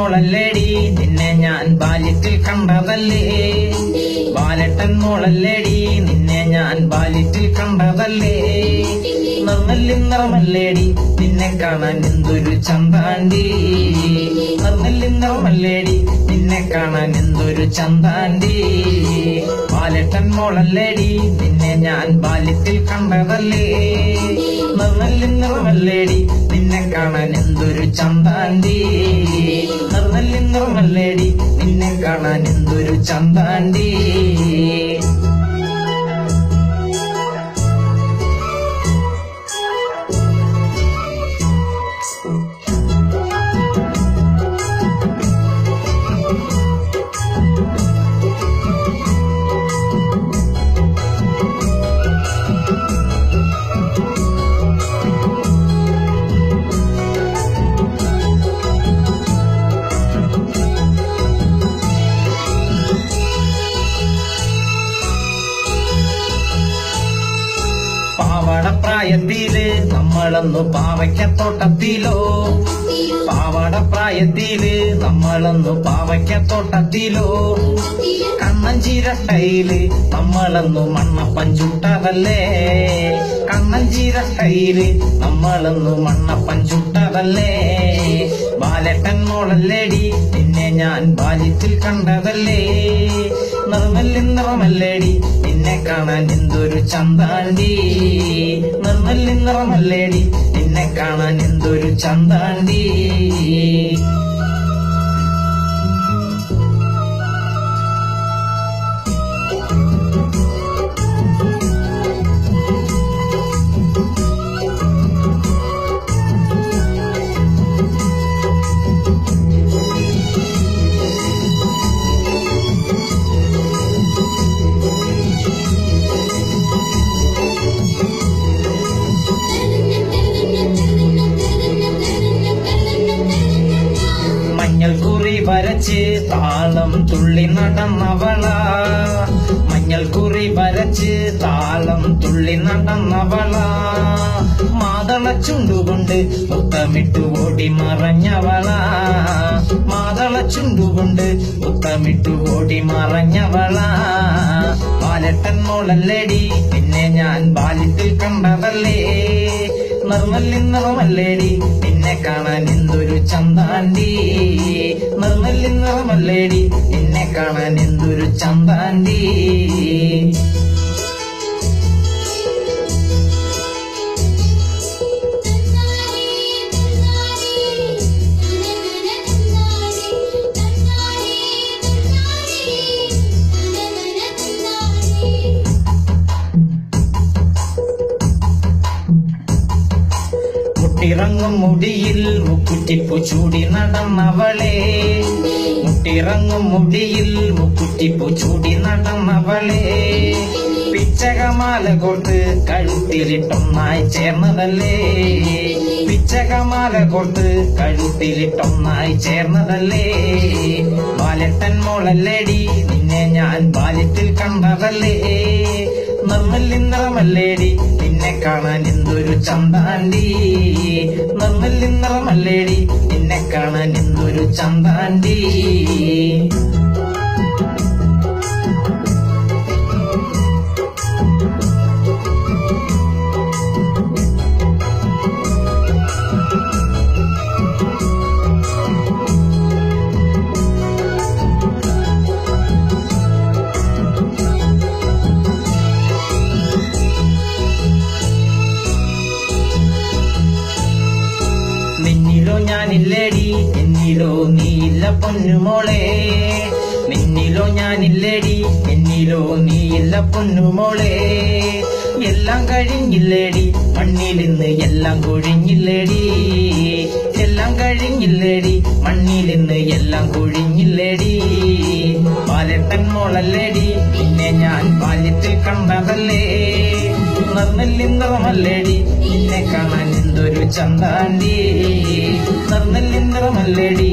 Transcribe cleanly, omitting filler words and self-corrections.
മോളല്ലേടി നിന്നെ ഞാൻ ബാല്യത്തിൽ കണ്ടതല്ലേ ബാലട്ടൻ മോളല്ലേടി നിന്നെ ഞാൻ ബാല്യത്തിൽ കണ്ടതല്ലേ നിർമ്മല്യം നിറമല്ലേടി നിന്നെ കാണാൻ എന്തൊരു ചന്താണ്ടി നിർമ്മല്യം നിറമല്ലേടി നിന്നെ കാണാൻ എന്തൊരു ചന്താണ്ടി ബാലട്ടൻ മോളല്ലേടി നിന്നെ ഞാൻ ബാല്യത്തിൽ കണ്ടതല്ലേ നിർമ്മല്യം നിറമല്ലേടി നിന്നെ കാണാൻ എന്തൊരു ചന്താണ്ടി നിർമ്മല്യം നിറമല്ലേടി നിന്നെ കാണാൻ എന്തൊരു ചന്താണ്ടി പാവാടപ്രായത്തില് നമ്മളൊന്നു പാവയ്ക്കത്തോട്ടത്തിലോ പാവാടപ്രായത്തില് നമ്മളൊന്നു പാവയ്ക്കത്തോട്ടത്തിലോ കണ്ണഞ്ചിരട്ടയില് നമ്മളൊന്നു മണ്ണപ്പൻ ചുട്ടതല്ലേ കണ്ണഞ്ചിരട്ടയില് നമ്മളൊന്നു മണ്ണപ്പൻ ചുട്ടതല്ലേ ബാലട്ടൻ മോളല്ലേടി നിന്നെ ഞാൻ ബാല്യത്തിൽ കണ്ടതല്ലേ നിർമ്മല്യം നിറമല്ലേടി നിന്നെ കാണാൻ എന്തൊരു ചന്താണ്ടി നിർമ്മല്യം നിറമല്ലേടി നിന്നെ കാണാൻ എന്തൊരു ചന്താണ്ടി മഞ്ഞൾക്കുറി വരച്ച് താളം തുള്ളി നടന്നവളാ മഞ്ഞൾക്കുറി വരച്ച് താളം തുള്ളി നടന്നവളാ മാതള ചുണ്ടുകൊണ്ട് മുത്തമിട്ടു ഓടി മറഞ്ഞവളാ മാതള ചുണ്ടുകൊണ്ട് മുത്തമിട്ടു ഓടി മറഞ്ഞവളാ ബാലട്ടൻ മോളല്ലേടി നിന്നെ ഞാൻ ബാല്യത്തിൽ കണ്ടതല്ലേ നിർമ്മല്യം നിറമല്ലേടി നിന്നെ കാണാൻ എന്തൊരു ചന്താണ്ടി നിർമ്മല്യം നിറമല്ലേടി നിന്നെ കാണാൻ എന്തൊരു ചന്താണ്ടി മുട്ടിറങ്ങും മുടിയിൽ മുക്കുറ്റിപ്പു ചൂടി നടന്നവളെ മുട്ടിറങ്ങും മുടിയിൽ മുക്കുറ്റിപ്പു ചൂടി നടന്നവളെ പിച്ചകമാല കൊണ്ട് കഴുത്തിലിട്ടൊന്നായി ചേർന്നതല്ലേ പിച്ചകമാല കൊണ്ട് കഴുത്തിലിട്ടൊന്നായി ചേർന്നതല്ലേ ബാലട്ടൻ മോളല്ലേടി നിന്നെ ഞാൻ ബാല്യത്തിൽ കണ്ടതല്ലേ നിർമ്മല്യം നിറമല്ലേടി നിന്നെ കാണാൻ എന്തൊരു ചന്താണ്ടി നിർമ്മല്യം നിറമല്ലേടി നിന്നെ കാണാൻ എന്തൊരു ചന്താണ്ടി നിന്നിലോ ഞാനില്ലേടി എന്നിലോ നീയില്ല പൊന്നുമോളെ നിന്നിലോ ഞാനില്ലേടി എന്നിലോ നീയില്ല പൊന്നുമോളെ എല്ലാം കഴിഞ്ഞില്ലേടി മണ്ണിലിന്ന് എല്ലാം കൊഴിഞ്ഞില്ലേടി എല്ലാം കഴിഞ്ഞില്ലേടി മണ്ണിലിന്ന് എല്ലാം കൊഴിഞ്ഞില്ലേടി ബാലട്ടൻ മോളല്ലേടി നിന്നെ ഞാൻ ബാല്യത്തിൽ കണ്ടതല്ലേ നിർമ്മല്യം നിറമല്ലേടി നിന്നെ കാണാൻ എന്തൊരു ചന്താണ്ടി നിർമ്മല്യം നിറമല്ലേടി